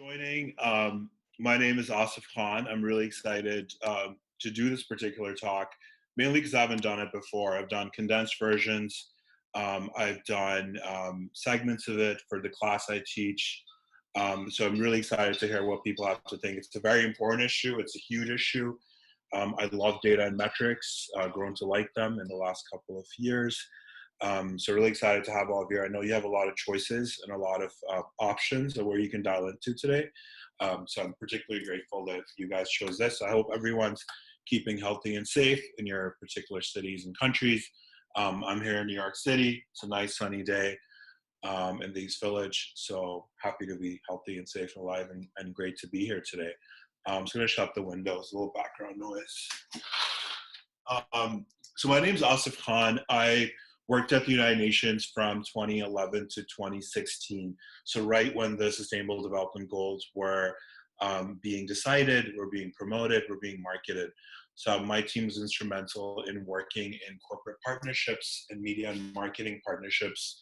Joining. My name is Asif Khan. I'm really excited to do this particular talk, mainly because I haven't done it before. I've done condensed versions. I've done segments of it for the class I teach. So I'm really excited to hear what people have to think. It's a very important issue. It's a huge issue. I love data and metrics, grown to like them in the last couple of years. So really excited to have all of you. I know you have a lot of choices and a lot of options of where you can dial into today. So I'm particularly grateful that you guys chose this. I hope everyone's keeping healthy and safe in your particular cities and countries. I'm here in New York City. It's a nice sunny day in the East Village. So happy to be healthy and safe and alive and great to be here today. So I'm going to shut the windows, a little background noise. So my name is Asif Khan. I worked at the United Nations from 2011 to 2016. So right when the Sustainable Development Goals were being decided, were being promoted, were being marketed. So my team was instrumental in working in corporate partnerships and media and marketing partnerships,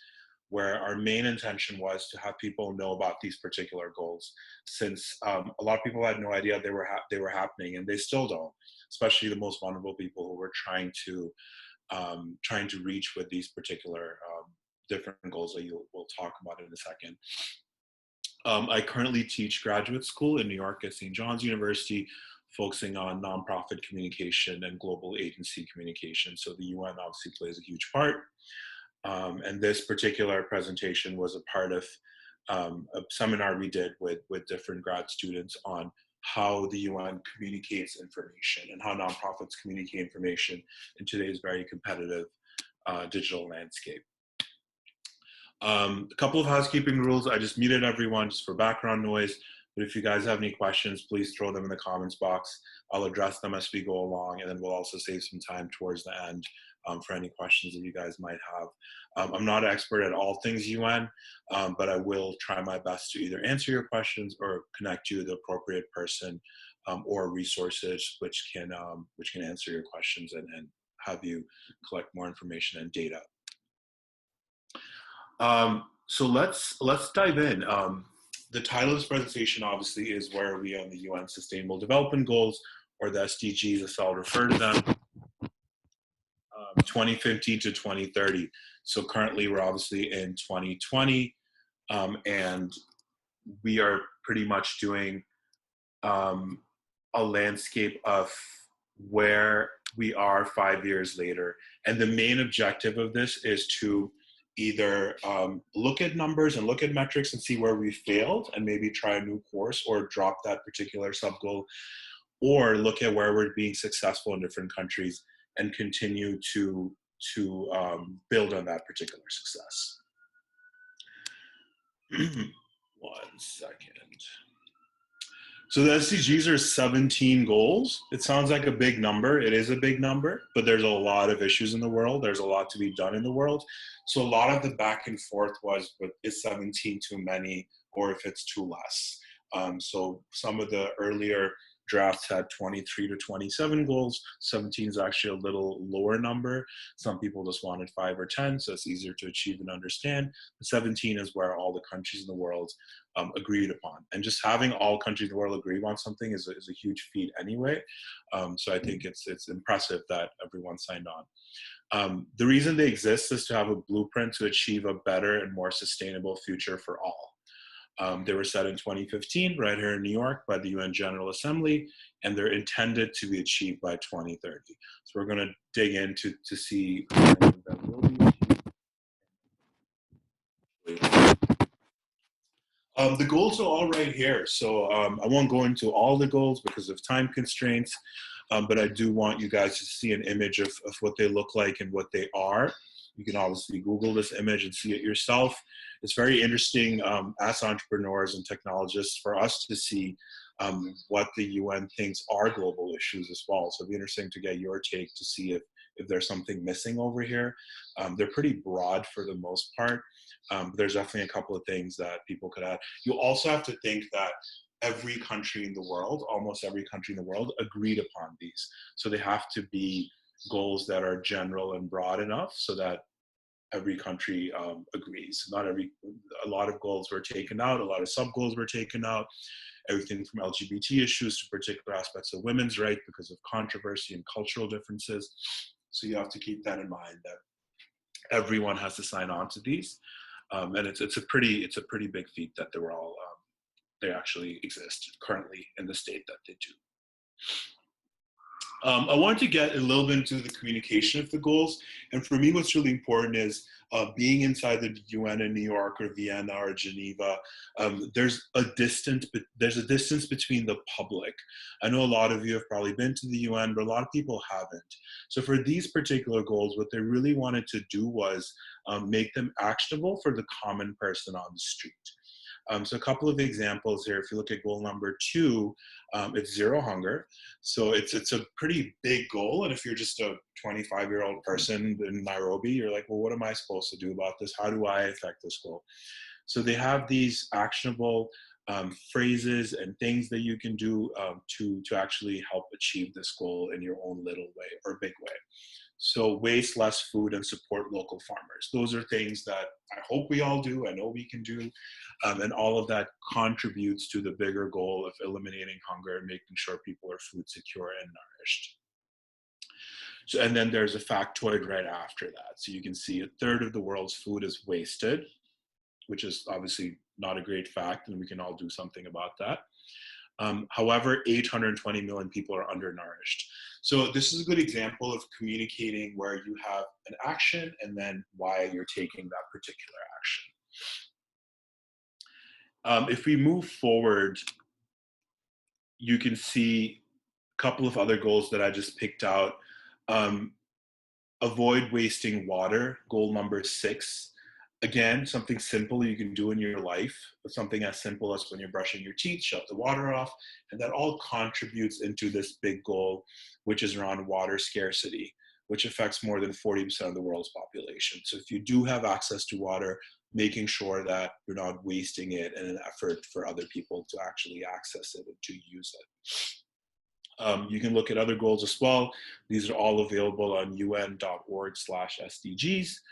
where our main intention was to have people know about these particular goals, since a lot of people had no idea they were happening, and they still don't, especially the most vulnerable people who were trying to reach with these particular different goals that we'll talk about in a second. I currently teach graduate school in New York at St. John's University, focusing on nonprofit communication and global agency communication. So the UN obviously plays a huge part. And this particular presentation was a part of a seminar we did with different grad students on how the UN communicates information and how nonprofits communicate information in today's very competitive digital landscape. A couple of housekeeping rules. I just muted everyone just for background noise, but if you guys have any questions, please throw them in the comments box. I'll address them as we go along, and then we'll also save some time towards the end for any questions that you guys might have. I'm not an expert at all things UN, but I will try my best to either answer your questions or connect you to the appropriate person or resources which can answer your questions and have you collect more information and data. So let's dive in. The title of this presentation obviously is Where Are We on the UN Sustainable Development Goals, or the SDGs as I'll refer to them, 2015 to 2030. So currently we're obviously in 2020, and we are pretty much doing a landscape of where we are 5 years later. And the main objective of this is to either look at numbers and look at metrics and see where we failed and maybe try a new course or drop that particular sub-goal, or look at where we're being successful in different countries and continue to build on that particular success. 1 second. So the SDGs are 17 goals. It sounds like a big number. It is a big number, but there's a lot of issues in the world. There's a lot to be done in the world. So a lot of the back and forth was, is 17 too many, or if it's too less? So some of the earlier drafts had 23 to 27 goals. 17 is actually a little lower number. Some people just wanted 5 or 10, so it's easier to achieve and understand. 17 is where all the countries in the world agreed upon. And just having all countries in the world agree on something is a huge feat anyway. So I think it's impressive that everyone signed on. The reason they exist is to have a blueprint to achieve a better and more sustainable future for all. They were set in 2015 right here in New York by the UN General Assembly, and they're intended to be achieved by 2030. So we're going to dig in to see that will be achieved. The goals are all right here. So I won't go into all the goals because of time constraints, but I do want you guys to see an image of what they look like and what they are. You can obviously Google this image and see it yourself. It's very interesting as entrepreneurs and technologists for us to see what the UN thinks are global issues as well. So it'd be interesting to get your take to see if there's something missing over here. They're pretty broad for the most part. But there's definitely a couple of things that people could add. You also have to think that every country in the world, almost every country in the world, agreed upon these. So they have to be goals that are general and broad enough so that every country agrees. Not every, lot of goals were taken out, a lot of sub-goals were taken out, everything from LGBT issues to particular aspects of women's rights because of controversy and cultural differences. So you have to keep that in mind, that everyone has to sign on to these. And it's a pretty big feat that they're all, they actually exist currently in the state that they do. I wanted to get a little bit into the communication of the goals. And for me, what's really important is being inside the UN in New York or Vienna or Geneva, there's a distance between the public. I know a lot of you have probably been to the UN, but a lot of people haven't. So for these particular goals, what they really wanted to do was make them actionable for the common person on the street. So a couple of examples here. If you look at goal number 2, it's zero hunger. So it's a pretty big goal. And if you're just a 25-year-old person in Nairobi, you're like, well, what am I supposed to do about this? How do I affect this goal? So they have these actionable phrases and things that you can do to actually help achieve this goal in your own little way or big way. So waste less food and support local farmers. Those are things that I hope we all do. I know we can do. And all of that contributes to the bigger goal of eliminating hunger and making sure people are food secure and nourished. So, and then there's a factoid right after that. So you can see 1/3 of the world's food is wasted, which is obviously not a great fact, and we can all do something about that. However, 820 million people are undernourished. So this is a good example of communicating where you have an action and then why you're taking that particular action. If we move forward, you can see a couple of other goals that I just picked out. Avoid wasting water, goal number 6. Again, something simple you can do in your life, something as simple as when you're brushing your teeth, shut the water off, and that all contributes into this big goal, which is around water scarcity, which affects more than 40% of the world's population. So if you do have access to water, making sure that you're not wasting it in an effort for other people to actually access it and to use it. You can look at other goals as well. These are all available on un.org/SDGs.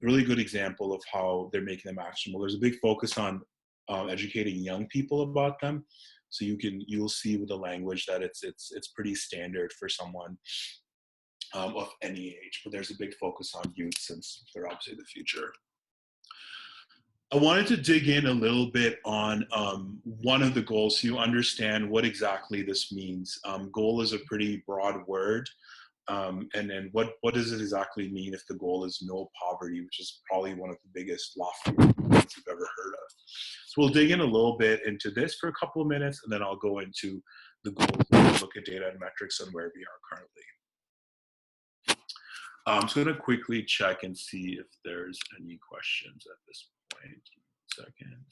Really good example of how they're making them actionable. There's a big focus on educating young people about them. So you'll see with the language that it's pretty standard for someone of any age, but there's a big focus on youth since they're obviously the future. I wanted to dig in a little bit on one of the goals so you understand what exactly this means. Goal is a pretty broad word. And then what does it exactly mean if the goal is no poverty, which is probably one of the biggest lofty goals you've ever heard of. So we'll dig in a little bit into this for a couple of minutes, and then I'll go into the goals and look at data and metrics and where we are currently. I'm just going to quickly check and see if there's any questions at this point. 1 second.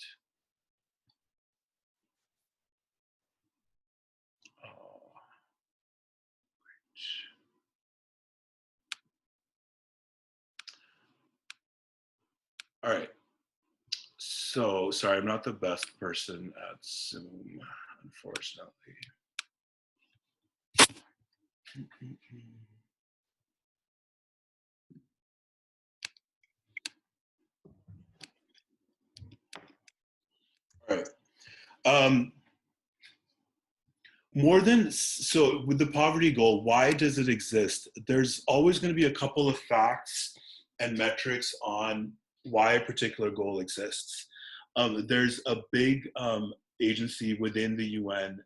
All right. So, sorry, I'm not the best person at Zoom, unfortunately. All right. So with the poverty goal, why does it exist? There's always going to be a couple of facts and metrics on why a particular goal exists. There's a big agency within the UN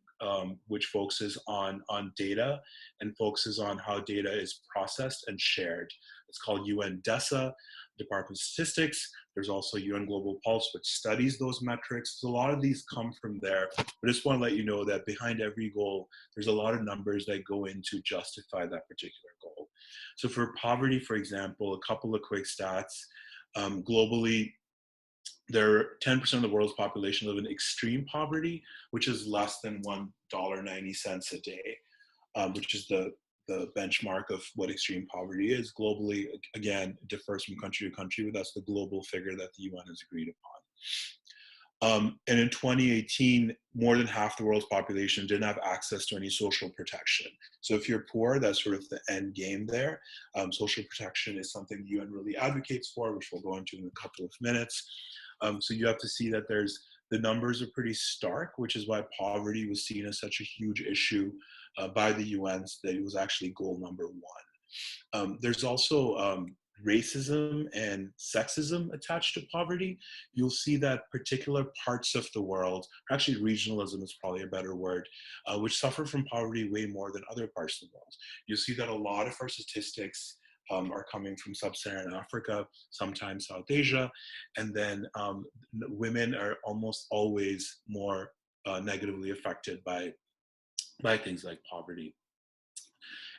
which focuses on data and focuses on how data is processed and shared. It's called UN-DESA, Department of Statistics. There's also UN Global Pulse, which studies those metrics. So a lot of these come from there. But I just want to let you know that behind every goal, there's a lot of numbers that go in to justify that particular goal. So for poverty, for example, a couple of quick stats. Globally, 10% of the world's population live in extreme poverty, which is less than $1.90 a day, which is the benchmark of what extreme poverty is. Globally, again, it differs from country to country, but that's the global figure that the UN has agreed upon. And in 2018, more than half the world's population didn't have access to any social protection. So if you're poor, that's sort of the end game there. Social protection is something the UN really advocates for, which we'll go into in a couple of minutes. So you have to see that the numbers are pretty stark, which is why poverty was seen as such a huge issue by the UN, that it was actually goal number one. There's also racism and sexism attached to poverty. You'll see that particular parts of the world, or actually regionalism is probably a better word, which suffer from poverty way more than other parts of the world. You'll see that a lot of our statistics are coming from sub-Saharan Africa, sometimes South Asia, and then women are almost always more negatively affected by things like poverty.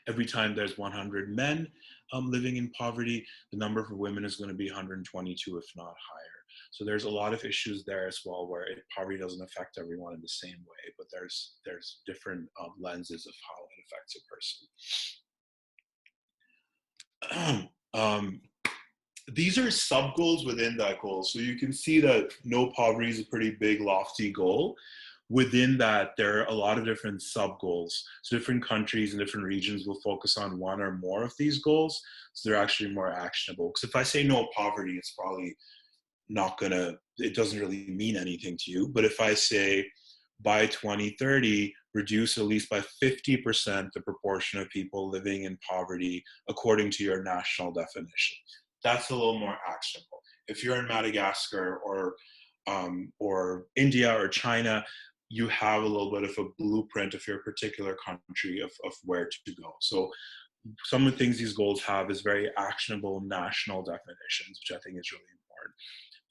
Every time there's 100 men living in poverty, the number for women is going to be 122, if not higher. So there's a lot of issues there as well, where poverty doesn't affect everyone in the same way, but there's different lenses of how it affects a person. These are sub goals within that goal. So you can see that no poverty is a pretty big, lofty goal. Within that, there are a lot of different sub goals. So different countries and different regions will focus on one or more of these goals. So they're actually more actionable. Because if I say no poverty, it's probably not gonna, it doesn't really mean anything to you. But if I say by 2030, reduce at least by 50% the proportion of people living in poverty according to your national definition, that's a little more actionable. If you're in Madagascar or India or China, you have a little bit of a blueprint of your particular country of where to go. So some of the things these goals have is very actionable national definitions, which I think is really important.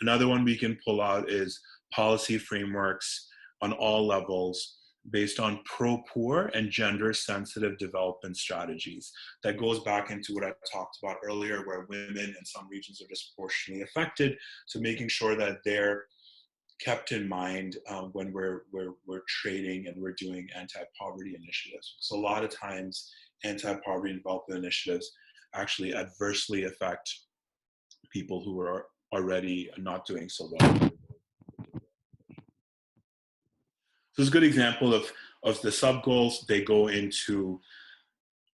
Another one we can pull out is policy frameworks on all levels based on pro-poor and gender-sensitive development strategies. That goes back into what I talked about earlier, where women in some regions are disproportionately affected. So making sure that they're kept in mind when we're trading and we're doing anti-poverty initiatives. So a lot of times, anti-poverty development initiatives actually adversely affect people who are already not doing so well. So it's a good example of the sub goals. They go into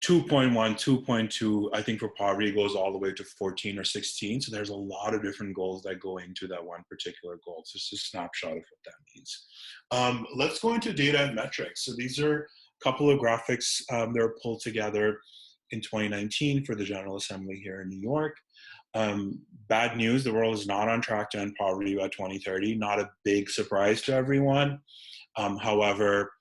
2.1, 2.2, I think for poverty goes all the way to 14 or 16. So there's a lot of different goals that go into that one particular goal. So it's just a snapshot of what that means. Let's go into data and metrics. So these are a couple of graphics that were pulled together in 2019 for the General Assembly here in New York. Bad news, the world is not on track to end poverty by 2030. Not a big surprise to everyone. However,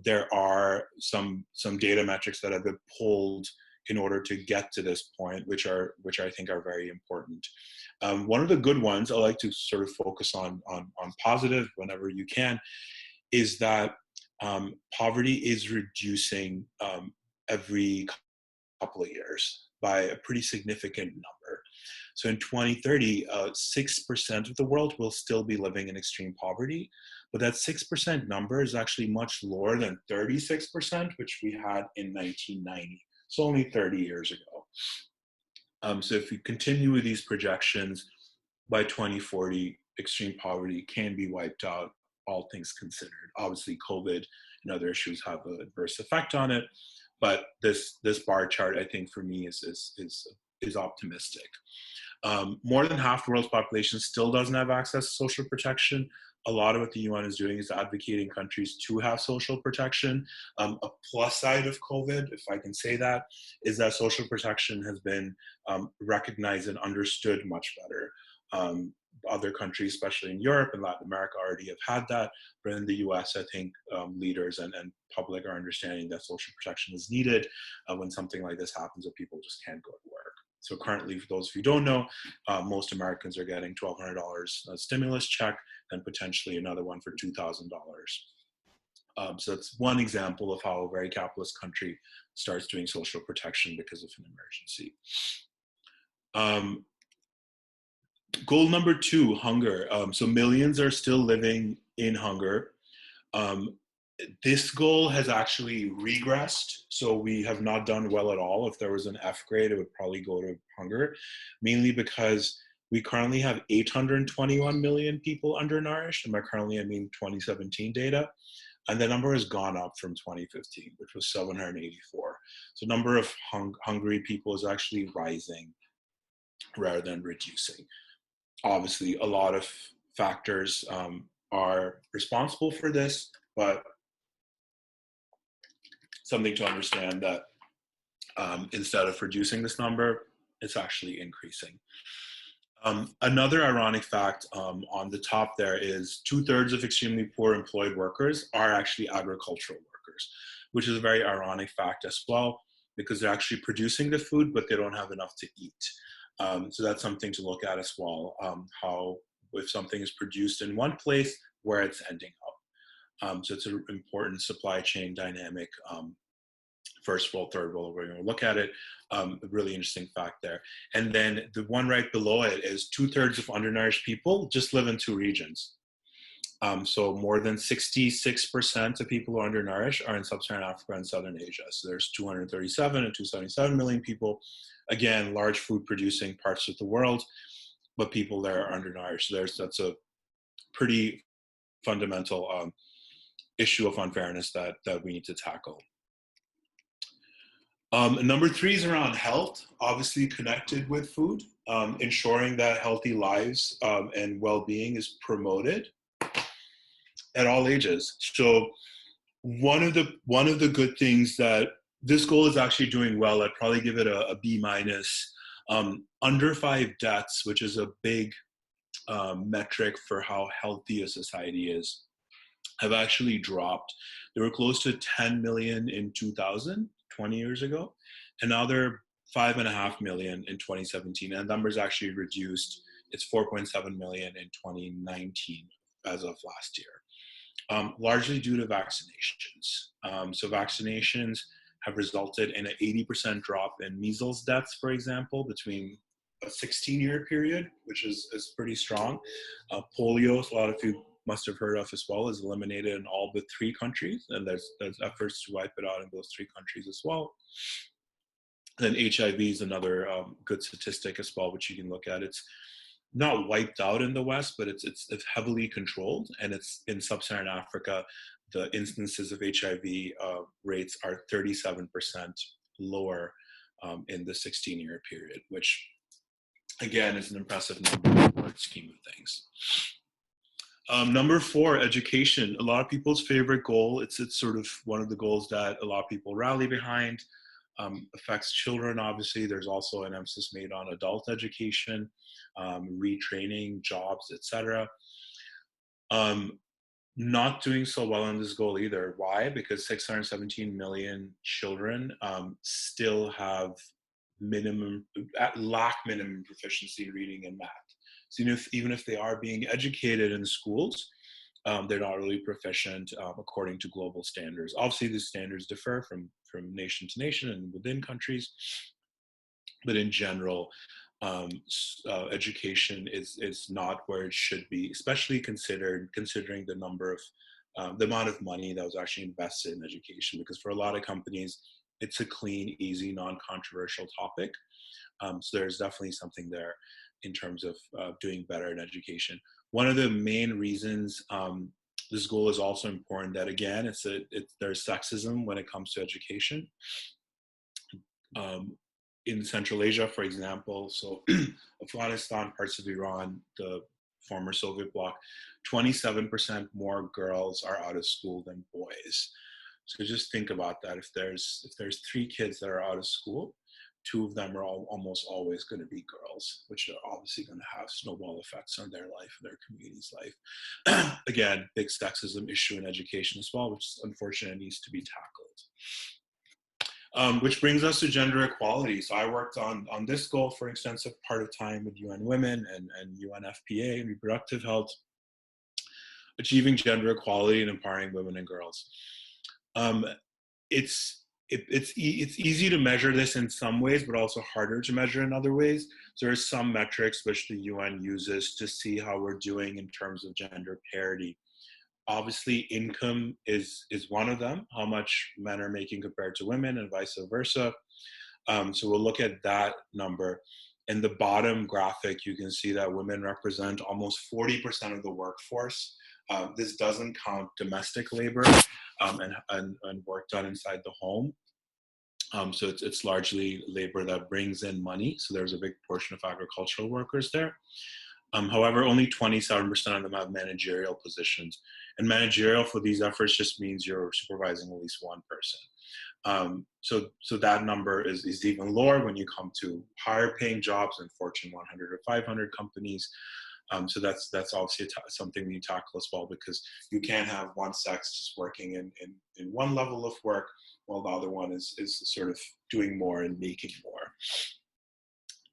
there are some data metrics that have been pulled in order to get to this point, which I think are very important. One of the good ones I like to sort of focus on positive whenever you can, is that poverty is reducing every couple of years by a pretty significant number. So in 2030, 6% of the world will still be living in extreme poverty, but that 6% number is actually much lower than 36%, which we had in 1990. So only 30 years ago. So if we continue with these projections, by 2040, extreme poverty can be wiped out, all things considered. Obviously, COVID and other issues have an adverse effect on it, but this bar chart, I think, for me is optimistic. More than half the world's population still doesn't have access to social protection. A lot of what the UN is doing is advocating countries to have social protection. A plus side of COVID, if I can say that, is that social protection has been recognized and understood much better. Other countries, especially in Europe and Latin America, already have had that. But in the US, I think leaders and public are understanding that social protection is needed when something like this happens, that people just can't go to work. So currently, for those of you who don't know, most Americans are getting $1,200 stimulus check and potentially another one for $2,000. So that's one example of how a very capitalist country starts doing social protection because of an emergency. Goal number 2, hunger. So millions are still living in hunger. This goal has actually regressed, so we have not done well at all. If there was an F grade, it would probably go to hunger, mainly because we currently have 821 million people undernourished, and by currently I mean 2017 data, and the number has gone up from 2015, which was 784. So the number of hungry people is actually rising rather than reducing. Obviously, a lot of factors are responsible for this, but something to understand that instead of reducing this number, it's actually increasing. Another ironic fact on the top there is 2/3 of extremely poor employed workers are actually agricultural workers, which is a very ironic fact as well, because they're actually producing the food, but they don't have enough to eat. So that's something to look at as well, how if something is produced in one place, where it's ending up. So it's an important supply chain dynamic. First world, third world, we're going to look at it. A really interesting fact there. And then the one right below it is 2/3 of undernourished people just live in two regions. So more than 66% of people who are undernourished are in sub-Saharan Africa and Southern Asia. So there's 237 and 277 million people. Again, large food producing parts of the world, but people there are undernourished. So that's a pretty fundamental issue of unfairness that we need to tackle. Number three is around health, obviously connected with food, ensuring that healthy lives and well-being is promoted at all ages. So one of the good things that this goal is actually doing well, I'd probably give it a B minus. Under 5 deaths, which is a big metric for how healthy a society is, have actually dropped. They were close to 10 million in 2000, 20 years ago, and now they're 5.5 million in 2017. And the numbers actually reduced. It's 4.7 million in 2019 as of last year, largely due to vaccinations. So vaccinations have resulted in an 80% drop in measles deaths, for example, between a 16-year period, which is pretty strong. Polio, a lot of you must have heard of as well, is eliminated in all but 3 countries, and there's efforts to wipe it out in those 3 countries as well. Then HIV is another good statistic as well, which you can look at. It's not wiped out in the West, but it's heavily controlled, and it's in sub-Saharan Africa. The instances of HIV rates are 37% lower in the 16-year period, which again is an impressive number in the scheme of things. Number 4, education. A lot of people's favorite goal. It's sort of one of the goals that a lot of people rally behind. Affects children, obviously. There's also an emphasis made on adult education, retraining, jobs, etc. Not doing so well on this goal either. Why? Because 617 million children still have lack minimum proficiency in reading and math. So even if they are being educated in schools, they're not really proficient according to global standards. Obviously, these standards differ from nation to nation and within countries, but in general, education is not where it should be, especially considering the number of the amount of money that was actually invested in education. Because for a lot of companies, it's a clean, easy, non-controversial topic. So there's definitely something there in terms of doing better in education. One of the main reasons this goal is also important, that again, there's sexism when it comes to education. In Central Asia, for example, so Afghanistan, parts of Iran, the former Soviet bloc, 27% more girls are out of school than boys. So just think about that. If there's 3 kids that are out of school, 2 of them are almost always going to be girls, which are obviously going to have snowball effects on their life, their community's life. Again, big sexism issue in education as well, which is unfortunate, needs to be tackled. Which brings us to gender equality. So I worked on this goal for an extensive part of time with UN Women and UNFPA, reproductive health, achieving gender equality and empowering women and girls. It's easy to measure this in some ways, but also harder to measure in other ways. So there are some metrics which the UN uses to see how we're doing in terms of gender parity. Obviously, income is one of them, how much men are making compared to women and vice versa. So we'll look at that number. In the bottom graphic, you can see that women represent almost 40% of the workforce. This doesn't count domestic labor and work done inside the home. So it's largely labor that brings in money. So there's a big portion of agricultural workers there. However, only 27% of them have managerial positions. And managerial for these efforts just means you're supervising at least one person. So that number is even lower when you come to higher paying jobs in Fortune 100 or 500 companies. So that's obviously something we tackle as well, because you can't have one sex just working in one level of work while the other one is sort of doing more and making more.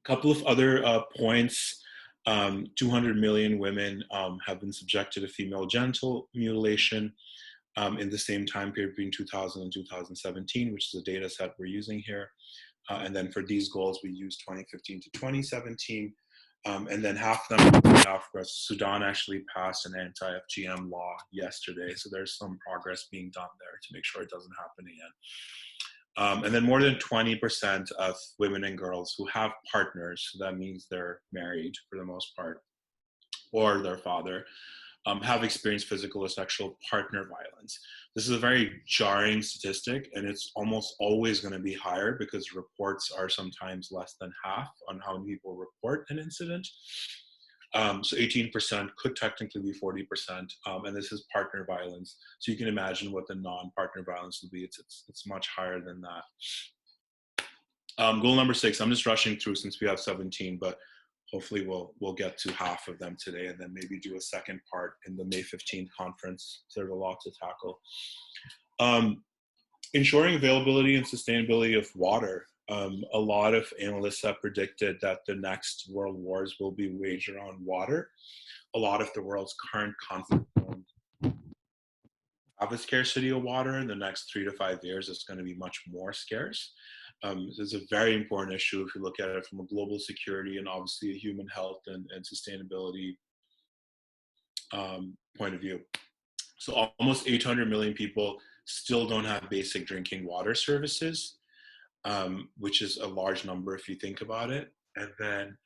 A couple of other points. 200 million women have been subjected to female genital mutilation in the same time period between 2000 and 2017, which is the data set we're using here. And then for these goals, we use 2015 to 2017. And then half of them in Africa. Sudan actually passed an anti-FGM law yesterday. So there's some progress being done there to make sure it doesn't happen again. And then more than 20% of women and girls who have partners, so that means they're married for the most part, or their father, have experienced physical or sexual partner violence. This is a very jarring statistic, and it's almost always going to be higher because reports are sometimes less than half on how many people report an incident. So 18% could technically be 40%, and this is partner violence. So you can imagine what the non-partner violence will be. It's much higher than that. Goal number 6, I'm just rushing through since we have 17, but hopefully we'll get to half of them today, and then maybe do a second part in the May 15th conference. There's a lot to tackle. Ensuring availability and sustainability of water. A lot of analysts have predicted that the next world wars will be waged around water. A lot of the world's current conflict have a scarcity of water. In the next 3 to 5 years, it's going to be much more scarce. It's a very important issue if you look at it from a global security and obviously a human health and sustainability point of view. So almost 800 million people still don't have basic drinking water services, which is a large number if you think about it. And then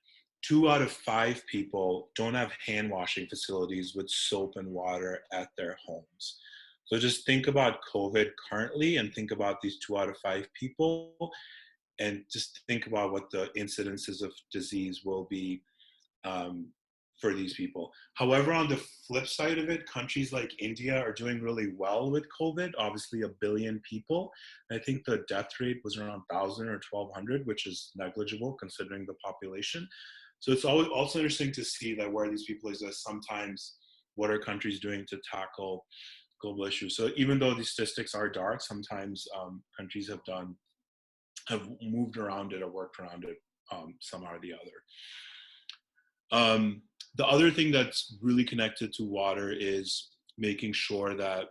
2 out of 5 people don't have hand washing facilities with soap and water at their homes. So just think about COVID currently and think about these 2 out of 5 people, and just think about what the incidences of disease will be for these people. However, on the flip side of it, countries like India are doing really well with COVID, obviously 1 billion people. And I think the death rate was around 1,000 or 1,200, which is negligible considering the population. So it's always also interesting to see that where these people exist, sometimes what are countries doing to tackle global issues. So even though these statistics are dark, sometimes countries have moved around it or worked around it somehow or the other. The other thing that's really connected to water is making sure that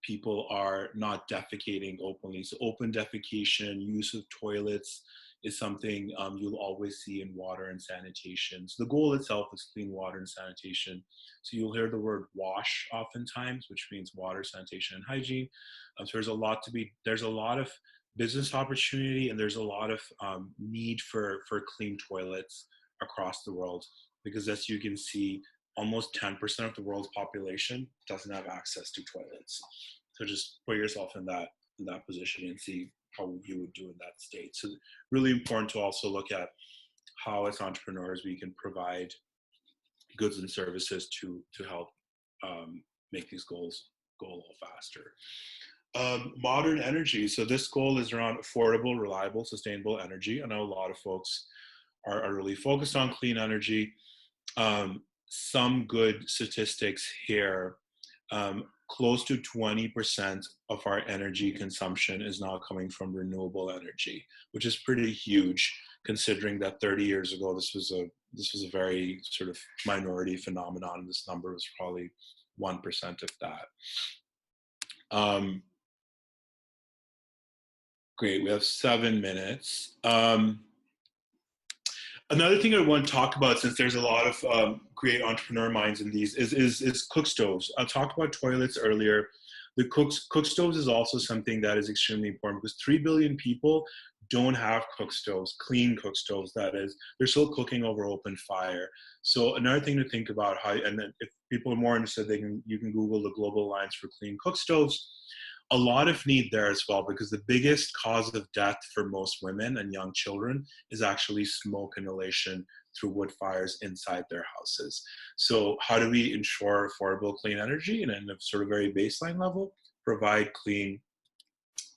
people are not defecating openly. So open defecation, use of toilets is something you'll always see in water and sanitation. So the goal itself is clean water and sanitation. So you'll hear the word WASH oftentimes, which means water, sanitation, and hygiene. So there's a lot of business opportunity, and there's a lot of need for clean toilets across the world, because as you can see, almost 10% of the world's population doesn't have access to toilets. So just put yourself in that position and see how you would do in that state. So really important to also look at how as entrepreneurs we can provide goods and services to help make these goals go a little faster. Modern energy. So this goal is around affordable, reliable, sustainable energy. I know a lot of folks are really focused on clean energy. Some good statistics here. Close to 20% of our energy consumption is now coming from renewable energy, which is pretty huge considering that 30 years ago this was a very sort of minority phenomenon. This number was probably 1% of that. Great, we have 7 minutes. Another thing I want to talk about, since there's a lot of great entrepreneur minds in these, is cook stoves. I talked about toilets earlier. The cook stoves is also something that is extremely important, because 3 billion people don't have cook stoves, clean cook stoves, that is. They're still cooking over open fire. So another thing to think about, and then if people are more interested, you can Google the Global Alliance for Clean Cook Stoves. A lot of need there as well, because the biggest cause of death for most women and young children is actually smoke inhalation through wood fires inside their houses. So how do we ensure affordable clean energy? And at a sort of very baseline level, provide clean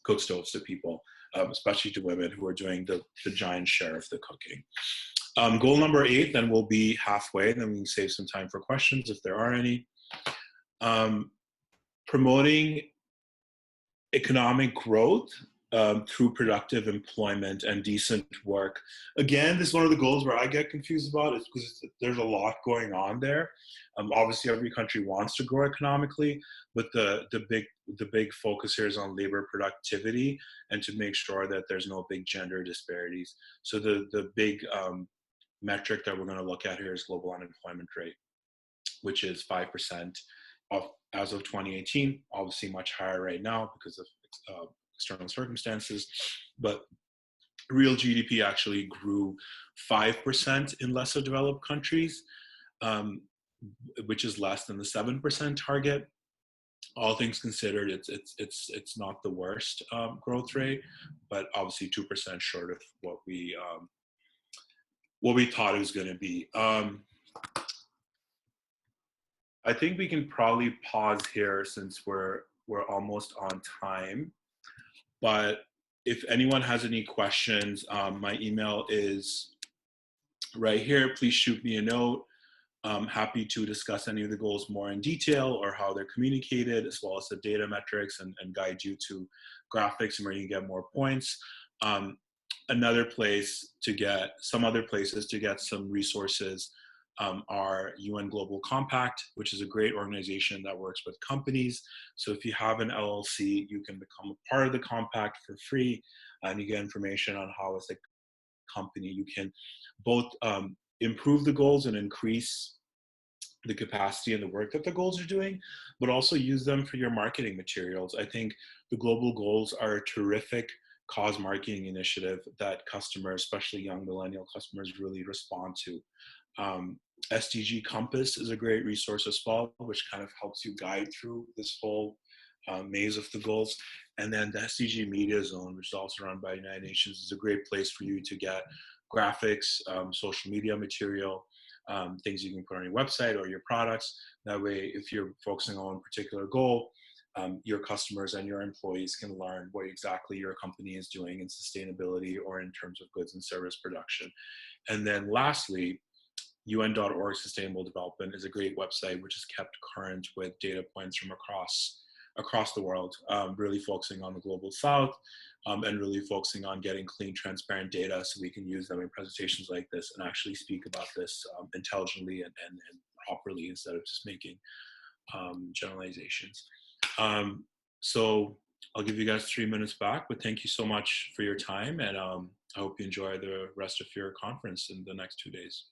cook stoves to people, especially to women who are doing the giant share of the cooking. Goal number 8, then we'll be halfway, then we can save some time for questions if there are any. Promoting economic growth through productive employment and decent work. Again, this is one of the goals where I get confused about, is because there's a lot going on there. Obviously, every country wants to grow economically, but the big focus here is on labor productivity and to make sure that there's no big gender disparities. So the big metric that we're going to look at here is global unemployment rate, which is 5% as of 2018, obviously much higher right now because of external circumstances, but real GDP actually grew 5% in lesser developed countries, which is less than the 7% target. All things considered, it's not the worst growth rate, but obviously 2% short of what we thought it was going to be. I think we can probably pause here since we're almost on time. But if anyone has any questions, my email is right here. Please shoot me a note. I'm happy to discuss any of the goals more in detail or how they're communicated, as well as the data metrics, and guide you to graphics and where you can get more points. Another place to get, some other places to get some resources are UN Global Compact, which is a great organization that works with companies. So if you have an LLC, you can become a part of the compact for free, and you get information on how as a company you can both improve the goals and increase the capacity and the work that the goals are doing, but also use them for your marketing materials. I think the global goals are a terrific cause marketing initiative that customers, especially young millennial customers, really respond to. SDG Compass is a great resource as well, which kind of helps you guide through this whole maze of the goals. And then the SDG Media Zone, which is also run by United Nations, is a great place for you to get graphics, social media material, things you can put on your website or your products. That way, if you're focusing on a particular goal, your customers and your employees can learn what exactly your company is doing in sustainability or in terms of goods and service production. And then lastly, UN.org Sustainable Development is a great website which is kept current with data points from across the world, really focusing on the global south, and really focusing on getting clean, transparent data so we can use them in presentations like this and actually speak about this intelligently and properly instead of just making generalizations. So I'll give you guys 3 minutes back, but thank you so much for your time, and I hope you enjoy the rest of your conference in the next 2 days.